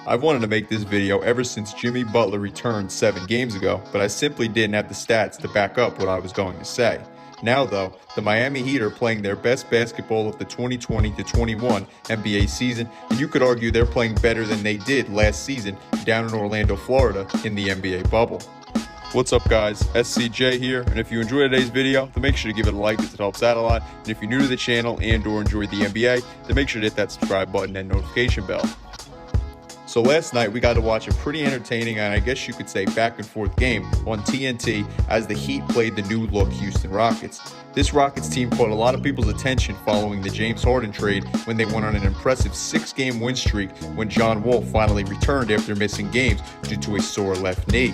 I've wanted to make this video ever since Jimmy Butler returned 7 games ago, but I simply didn't have the stats to back up what I was going to say. Now though, the Miami Heat are playing their best basketball of the 2020-21 NBA season, and you could argue they're playing better than they did last season down in Orlando, Florida in the NBA bubble. What's up guys, SCJ here, and if you enjoyed today's video, then make sure to give it a like as it helps out a lot, and if you're new to the channel and or enjoy the NBA, then make sure to hit that subscribe button and notification bell. So last night we got to watch a pretty entertaining and I guess you could say back and forth game on TNT as the Heat played the new look Houston Rockets. This Rockets team caught a lot of people's attention following the James Harden trade when they went on an impressive 6-game win streak when John Wall finally returned after missing games due to a sore left knee.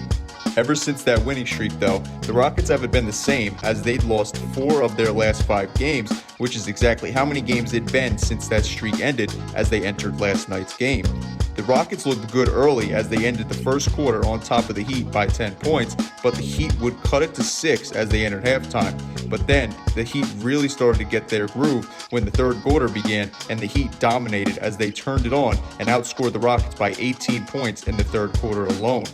Ever since that winning streak though, the Rockets haven't been the same as they'd lost 4 of their last 5 games, which is exactly how many games it'd been since that streak ended as they entered last night's game. The Rockets looked good early as they ended the first quarter on top of the Heat by 10 points, but the Heat would cut it to 6 as they entered halftime. But then, the Heat really started to get their groove when the third quarter began and the Heat dominated as they turned it on and outscored the Rockets by 18 points in the third quarter alone.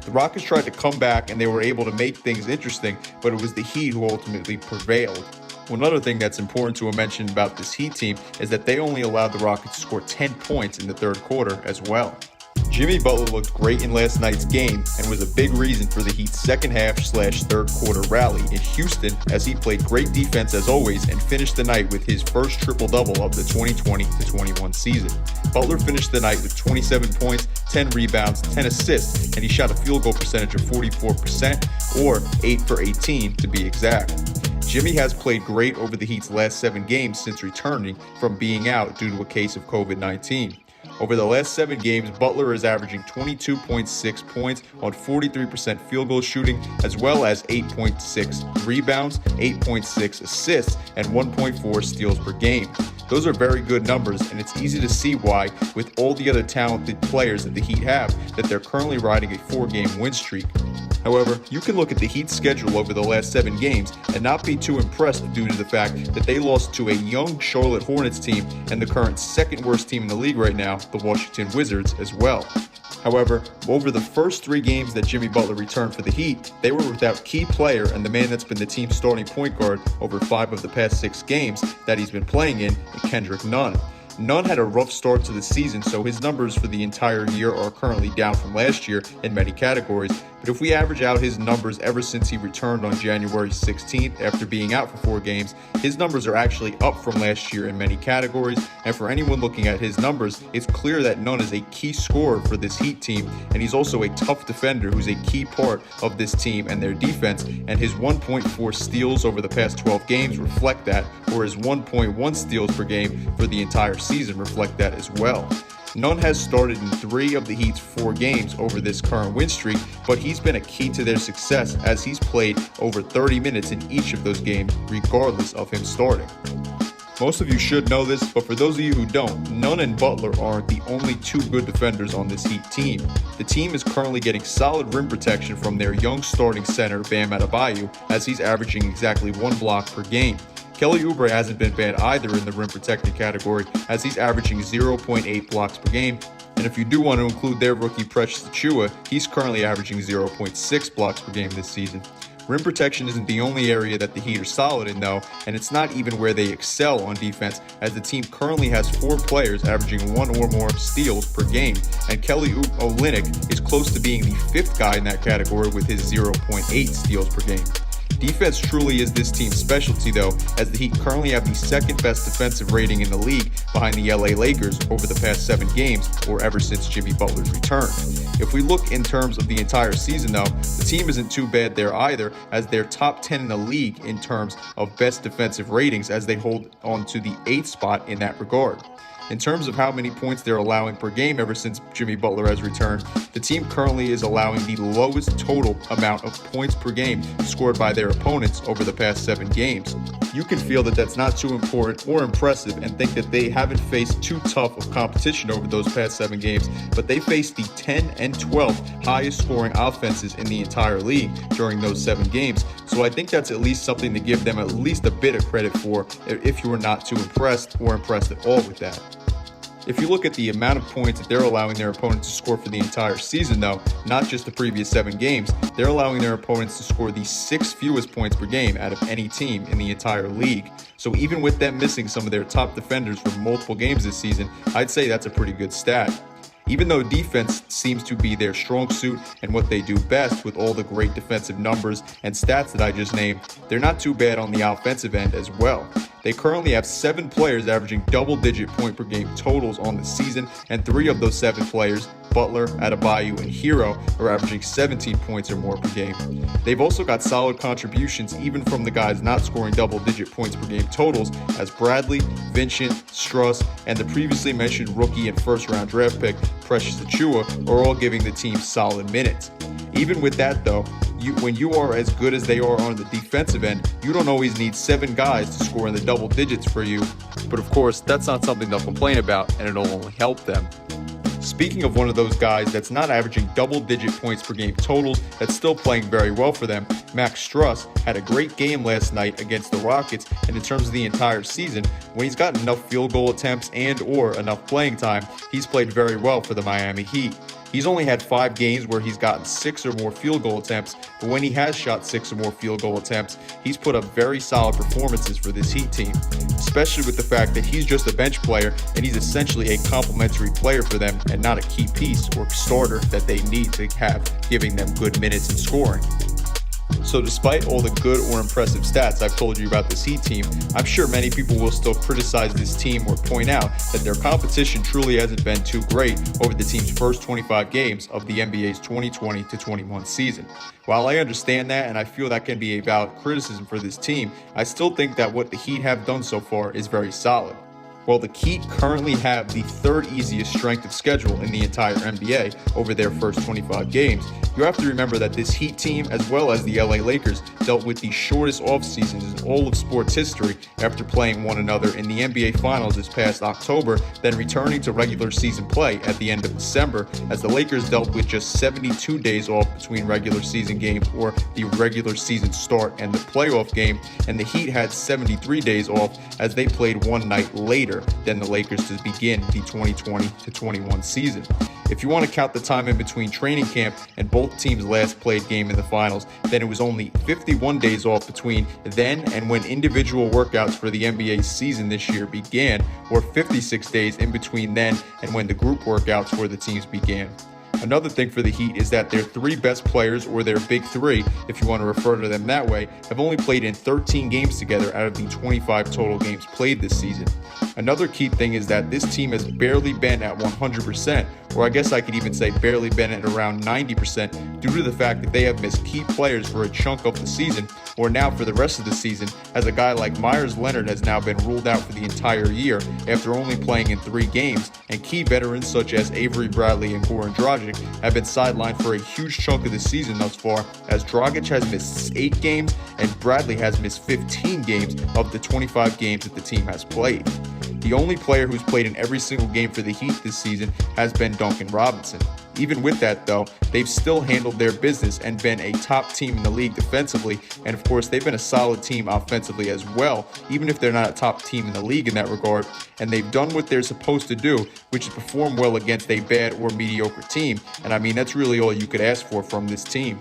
The Rockets tried to come back and they were able to make things interesting, but it was the Heat who ultimately prevailed. One other thing that's important to mention about this Heat team is that they only allowed the Rockets to score 10 points in the third quarter as well. Jimmy Butler looked great in last night's game and was a big reason for the Heat's second half/third quarter rally in Houston as he played great defense as always and finished the night with his first triple-double of the 2020-21 season. Butler finished the night with 27 points, 10 rebounds, 10 assists, and he shot a field goal percentage of 44% or 8 for 18 to be exact. Jimmy has played great over the Heat's last 7 games since returning from being out due to a case of COVID-19. Over the last 7 games, Butler is averaging 22.6 points on 43% field goal shooting, as well as 8.6 rebounds, 8.6 assists, and 1.4 steals per game. Those are very good numbers, and it's easy to see why, with all the other talented players that the Heat have, that they're currently riding a 4-game win streak. However, you can look at the Heat's schedule over the last 7 games and not be too impressed due to the fact that they lost to a young Charlotte Hornets team and the current second worst team in the league right now, the Washington Wizards, as well. However, over the first 3 games that Jimmy Butler returned for the Heat, they were without key player and the man that's been the team's starting point guard over 5 of the past 6 games that he's been playing in Kendrick Nunn. Nunn had a rough start to the season, so his numbers for the entire year are currently down from last year in many categories. But if we average out his numbers ever since he returned on January 16th after being out for 4 games, his numbers are actually up from last year in many categories. And for anyone looking at his numbers, it's clear that Nunn is a key scorer for this Heat team, and he's also a tough defender who's a key part of this team and their defense. And his 1.4 steals over the past 12 games reflect that, or his 1.1 steals per game for the entire season reflect that as well. Nunn has started in 3 of the Heat's 4 games over this current win streak, but he's been a key to their success as he's played over 30 minutes in each of those games, regardless of him starting. Most of you should know this, but for those of you who don't, Nunn and Butler aren't the only 2 good defenders on this Heat team. The team is currently getting solid rim protection from their young starting center, Bam Adebayo, as he's averaging exactly 1 block per game. Kelly Oubre hasn't been bad either in the rim protected category as he's averaging 0.8 blocks per game. And if you do want to include their rookie Precious Achiuwa, he's currently averaging 0.6 blocks per game this season. Rim protection isn't the only area that the Heat are solid in though, and it's not even where they excel on defense as the team currently has 4 players averaging 1 or more steals per game, and Kelly Olynyk is close to being the 5th guy in that category with his 0.8 steals per game. Defense truly is this team's specialty though, as the Heat currently have the 2nd best defensive rating in the league behind the LA Lakers over the past 7 games or ever since Jimmy Butler's return. If we look in terms of the entire season though, the team isn't too bad there either as they're top 10 in the league in terms of best defensive ratings as they hold on to the 8th spot in that regard. In terms of how many points they're allowing per game ever since Jimmy Butler has returned, the team currently is allowing the lowest total amount of points per game scored by their opponents over the past 7 games. You can feel that that's not too important or impressive and think that they haven't faced too tough of competition over those past 7 games, but they faced the 10 and 12th highest scoring offenses in the entire league during those 7 games. So I think that's at least something to give them at least a bit of credit for if you were not too impressed or impressed at all with that. If you look at the amount of points that they're allowing their opponents to score for the entire season, though, not just the previous 7 games, they're allowing their opponents to score the 6th fewest points per game out of any team in the entire league. So even with them missing some of their top defenders for multiple games this season, I'd say that's a pretty good stat. Even though defense seems to be their strong suit and what they do best with all the great defensive numbers and stats that I just named, they're not too bad on the offensive end as well. They currently have 7 players averaging double-digit point per game totals on the season, and 3 of those 7 players, Butler, Adebayo, and Hero, are averaging 17 points or more per game. They've also got solid contributions even from the guys not scoring double-digit points per game totals, as Bradley, Vincent, Struss, and the previously mentioned rookie and first-round draft pick, Precious Achiuwa, are all giving the team solid minutes. Even with that, though, when you are as good as they are on the defensive end, you don't always need 7 guys to score in the double digits for you. But of course, that's not something they'll complain about, and it'll only help them. Speaking of one of those guys that's not averaging double-digit points per game totals, that's still playing very well for them, Max Struss had a great game last night against the Rockets, and in terms of the entire season, when he's got enough field goal attempts and/or enough playing time, he's played very well for the Miami Heat. He's only had 5 games where he's gotten 6 or more field goal attempts, but when he has shot 6 or more field goal attempts, he's put up very solid performances for this Heat team, especially with the fact that he's just a bench player and he's essentially a complementary player for them and not a key piece or starter that they need to have giving them good minutes and scoring. So despite all the good or impressive stats I've told you about this Heat team, I'm sure many people will still criticize this team or point out that their competition truly hasn't been too great over the team's first 25 games of the NBA's 2020-21 season. While I understand that and I feel that can be a valid criticism for this team, I still think that what the Heat have done so far is very solid. While the Heat currently have the 3rd easiest strength of schedule in the entire NBA over their first 25 games, you have to remember that this Heat team, as well as the LA Lakers, dealt with the shortest offseasons in all of sports history after playing one another in the NBA Finals this past October, then returning to regular season play at the end of December, as the Lakers dealt with just 72 days off between regular season games or the regular season start and the playoff game, and the Heat had 73 days off as they played one night later than the Lakers to begin the 2020-21 season. If you want to count the time in between training camp and both teams' last played game in the finals, then it was only 51 days off between then and when individual workouts for the NBA season this year began, or 56 days in between then and when the group workouts for the teams began. Another thing for the Heat is that their 3 best players, or their big 3, if you want to refer to them that way, have only played in 13 games together out of the 25 total games played this season. Another key thing is that this team has barely been at 100%, or I guess I could even say barely been at around 90% due to the fact that they have missed key players for a chunk of the season, or now for the rest of the season, as a guy like Myers Leonard has now been ruled out for the entire year after only playing in 3 games, and key veterans such as Avery Bradley and Goran Dragic have been sidelined for a huge chunk of the season thus far, as Dragic has missed 8 games and Bradley has missed 15 games of the 25 games that the team has played. The only player who's played in every single game for the Heat this season has been Duncan Robinson. Even with that, though, they've still handled their business and been a top team in the league defensively, and of course they've been a solid team offensively as well, even if they're not a top team in the league in that regard, and they've done what they're supposed to do, which is perform well against a bad or mediocre team, and I mean that's really all you could ask for from this team.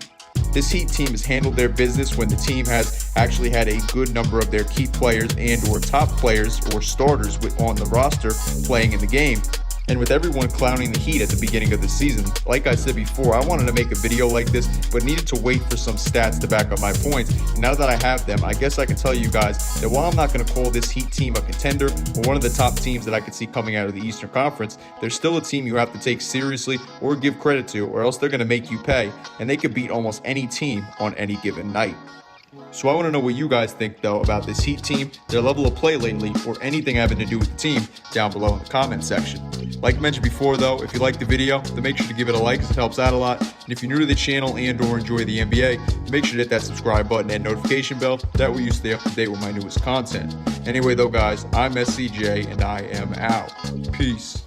This Heat team has handled their business when the team has actually had a good number of their key players and or top players or starters on the roster playing in the game. And with everyone clowning the Heat at the beginning of the season, like I said before, I wanted to make a video like this, but needed to wait for some stats to back up my points. And now that I have them, I guess I can tell you guys that while I'm not going to call this Heat team a contender or one of the top teams that I could see coming out of the Eastern Conference, they're still a team you have to take seriously or give credit to, or else they're going to make you pay, and they could beat almost any team on any given night. So I want to know what you guys think, though, about this Heat team, their level of play lately, or anything having to do with the team down below in the comment section. Like mentioned before, though, if you liked the video, then make sure to give it a like, as it helps out a lot. And if you're new to the channel and or enjoy the NBA, make sure to hit that subscribe button and notification bell. That way you stay up to date with my newest content. Anyway, though, guys, I'm SCJ, and I am out. Peace.